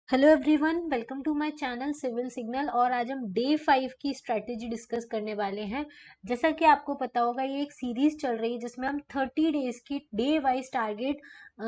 Hello everyone, welcome to my channel Civil Signal. और आज हम डे 5 की स्ट्रेटेजी डिस्कस करने वाले हैं। जैसा कि आपको पता होगा, ये एक सीरीज चल रही है जिसमें हम 30 डेज की डे वाइज टारगेट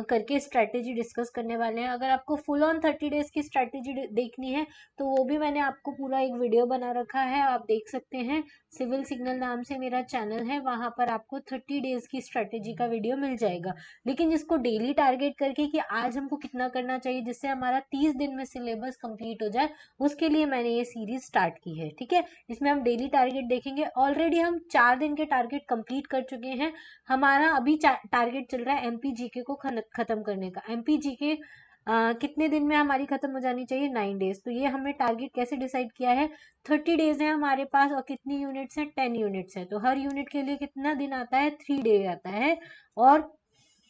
करके स्ट्रेटेजी डिस्कस करने वाले हैं। अगर आपको फुल ऑन 30 डेज की स्ट्रेटेजी देखनी है तो वो भी मैंने आपको पूरा एक वीडियो बना रखा है, आप देख सकते हैं। सिविल सिग्नल नाम से मेरा चैनल है, वहां पर आपको 30 डेज की स्ट्रेटेजी का वीडियो मिल जाएगा। लेकिन जिसको डेली टारगेट करके कि आज हमको कितना करना चाहिए जिससे हमारा 30 दिन में सिलेबस कंप्लीट हो जाए, उसके लिए मैंने ये सीरीज स्टार्ट की है। ठीक है, इसमें हम डेली टारगेट देखेंगे। ऑलरेडी हम 4 दिन के टारगेट कंप्लीट कर चुके हैं। हमारा अभी टारगेट चल रहा है एमपी जीके को खत्म करने का। एमपी जीके कितने दिन में हमारी खत्म हो जानी चाहिए? 9 डेज। तो ये हमने टारगेट कैसे डिसाइड किया है? 30 डेज है हमारे पास और कितनी यूनिट्स हैं? 10 यूनिट्स है। तो हर यूनिट के लिए कितना दिन आता है? 3 डे आता है। और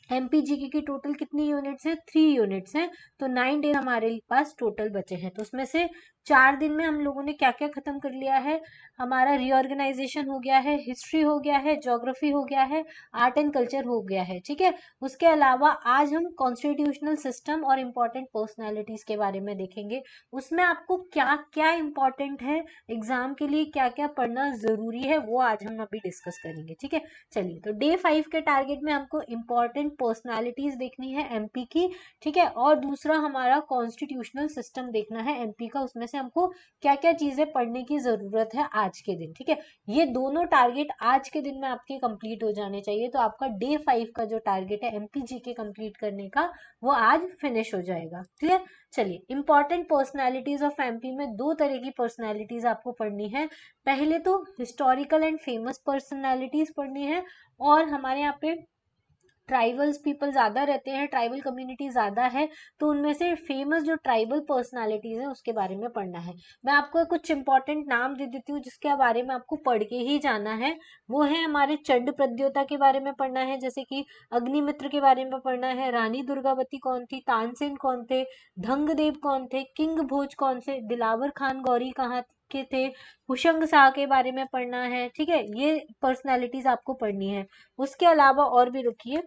एमपीजीके की टोटल कितनी यूनिट्स है? 3 यूनिट्स हैं। तो 9 डेज हमारे पास टोटल बचे हैं। तो उसमें से 4 दिन में हम लोगों ने क्या क्या खत्म कर लिया है? हमारा रीऑर्गेनाइजेशन हो गया है, हिस्ट्री हो गया है, ज्योग्राफी हो गया है, आर्ट एंड कल्चर हो गया है। ठीक है, उसके अलावा आज हम कॉन्स्टिट्यूशनल सिस्टम और इम्पोर्टेंट पर्सनैलिटीज के बारे में देखेंगे। उसमें आपको क्या क्या इम्पोर्टेंट है, एग्जाम के लिए क्या क्या पढ़ना जरूरी है, वो आज हम अभी डिस्कस करेंगे। ठीक है, चलिए। तो डे 5 के टारगेट में हमको इम्पोर्टेंट पर्सनालिटीज देखनी है एमपी की। ठीक है, और दूसरा हमारा कॉन्स्टिट्यूशनल सिस्टम देखना है एमपी का। उसमें से हमको क्या क्या चीजें पढ़ने की जरूरत है आज के दिन। ठीक है, ये दोनों टारगेट आज के दिन में आपके कंप्लीट हो जाने चाहिए। तो आपका डे 5 का जो टारगेट है एमपी जी के कंप्लीट करने का, वो आज फिनिश हो जाएगा। क्लियर? चलिए, इंपॉर्टेंट पर्सनालिटीज ऑफ एमपी में 2 तरह की पर्सनालिटीज आपको पढ़नी है। पहले तो हिस्टोरिकल एंड फेमस पर्सनालिटीज पढ़नी है। और हमारे यहाँ पे ट्राइबल्स पीपल ज़्यादा रहते हैं, ट्राइबल कम्युनिटी ज़्यादा है, तो उनमें से फेमस जो ट्राइबल पर्सनालिटीज़ हैं उसके बारे में पढ़ना है। मैं आपको कुछ इंपॉर्टेंट नाम दे देती हूँ जिसके बारे में आपको पढ़ के ही जाना है। वो है हमारे चंड प्रद्योता के बारे में पढ़ना है, जैसे कि अग्निमित्र के बारे में पढ़ना है, रानी दुर्गावती कौन थी, तानसेन कौन थे, धंगदेव कौन थे, किंग भोज कौन से, दिलावर खान गौरी कहाँ के थे, हुशंग शाह के बारे में पढ़ना है। ठीक है, ये पर्सनालिटीज आपको पढ़नी है। उसके अलावा और भी रुकिए,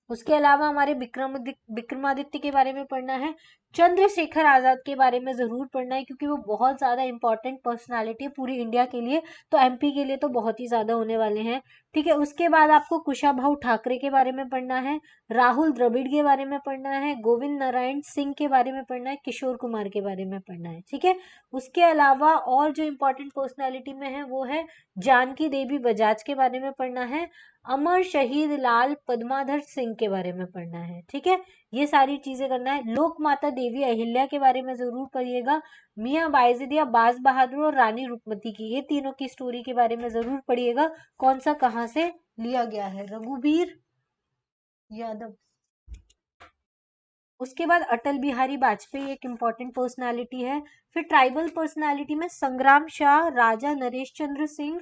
उसके अलावा हमारे विक्रमादित्य के बारे में पढ़ना है। चंद्रशेखर आजाद के बारे में जरूर पढ़ना है क्योंकि वो बहुत ज्यादा इंपॉर्टेंट पर्सनालिटी है पूरी इंडिया के लिए, तो एमपी के लिए तो बहुत ही ज्यादा होने वाले हैं। ठीक है, उसके बाद आपको कुशाभाऊ ठाकरे के बारे में पढ़ना है, राहुल द्रविड़ के बारे में पढ़ना है, गोविंद नारायण सिंह के बारे में पढ़ना है, किशोर कुमार के बारे में पढ़ना है। ठीक है, उसके अलावा और जो इम्पोर्टेंट पर्सनालिटी में है वो है जानकी देवी बजाज के बारे में पढ़ना है, अमर शहीद लाल पद्माधर सिंह के बारे में पढ़ना है। ठीक है, ये सारी चीजें करना है। लोक माता देवी अहिल्या के बारे में जरूर पढ़िएगा। मियाँ बायजीद या बाज बहादुर और रानी रुकमती की, ये तीनों की स्टोरी के बारे में जरूर पढ़िएगा। कौन सा कहाँ से लिया गया है? रघुवीर यादव। उसके बाद अटल बिहारी वाजपेयी एक इम्पॉर्टेंट पर्सनालिटी है। फिर ट्राइबल पर्सनालिटी में संग्राम शाह, राजा नरेश चंद्र सिंह,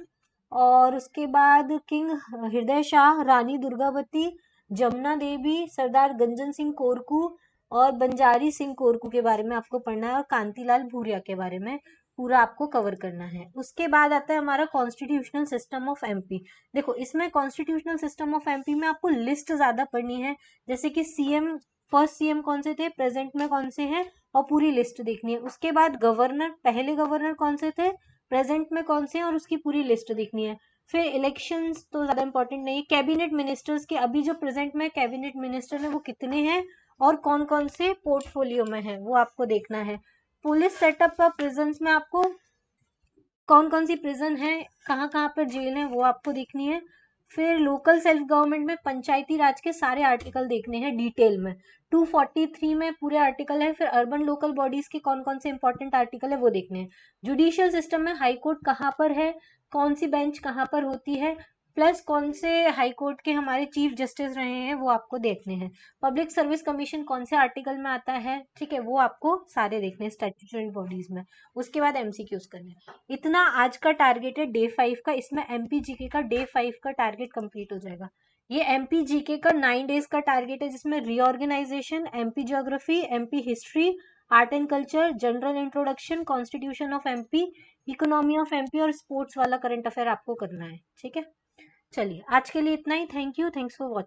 और उसके बाद किंग हृदय शाह, रानी दुर्गावती, जमुना देवी, सरदार गंजन सिंह कोरकू और बंजारी सिंह कोरकू के बारे में आपको पढ़ना है, और कांतीलाल भूरिया के बारे में पूरा आपको कवर करना है। उसके बाद आता है हमारा कॉन्स्टिट्यूशनल सिस्टम ऑफ एमपी। देखो, इसमें कॉन्स्टिट्यूशनल सिस्टम ऑफ एमपी में आपको लिस्ट ज्यादा पढ़नी है, जैसे कि सीएम, फर्स्ट सीएम कौन से थे, प्रेजेंट में कौन से हैं, और पूरी लिस्ट देखनी है। उसके बाद गवर्नर, पहले गवर्नर कौन से थे, प्रेजेंट में कौन से हैं, और उसकी पूरी लिस्ट देखनी है। फिर इलेक्शंस तो ज्यादा इंपॉर्टेंट नहीं है। कैबिनेट मिनिस्टर्स के अभी जो प्रेजेंट में कैबिनेट मिनिस्टर है वो कितने हैं और कौन कौन से पोर्टफोलियो में है, वो आपको देखना है। पुलिस सेटअप का प्रिजन में आपको कौन कौन सी प्रिजन है, कहाँ कहाँ पर जेल है, वो आपको देखनी है। फिर लोकल सेल्फ गवर्नमेंट में पंचायती राज के सारे आर्टिकल देखने हैं डिटेल में। 243 में पूरे आर्टिकल है। फिर अर्बन लोकल बॉडीज के कौन कौन से इंपॉर्टेंट आर्टिकल है वो देखने हैं। जुडिशियल सिस्टम में हाई कोर्ट कहाँ पर है, कौन सी बेंच कहाँ पर होती है, प्लस कौन से हाई कोर्ट के हमारे चीफ जस्टिस रहे हैं वो आपको देखने हैं। पब्लिक सर्विस कमीशन कौन से आर्टिकल में आता है, ठीक है, वो आपको सारे देखने हैं स्टैट्यूटरी बॉडीज में। उसके बाद एमसीक्यूज करने हैं। इतना आज का टारगेट है डे 5 का। इसमें एमपी जीके का डे 5 का टारगेट कंप्लीट हो जाएगा। ये एमपी जीके का 9 डेज का टारगेट है जिसमें reorganisation, MP geography, MP history, art and culture, general introduction, constitution of MP, economy of MP और स्पोर्ट्स वाला करंट अफेयर आपको करना है। ठीक है, चलिए आज के लिए इतना ही। Thank you, thanks for watching.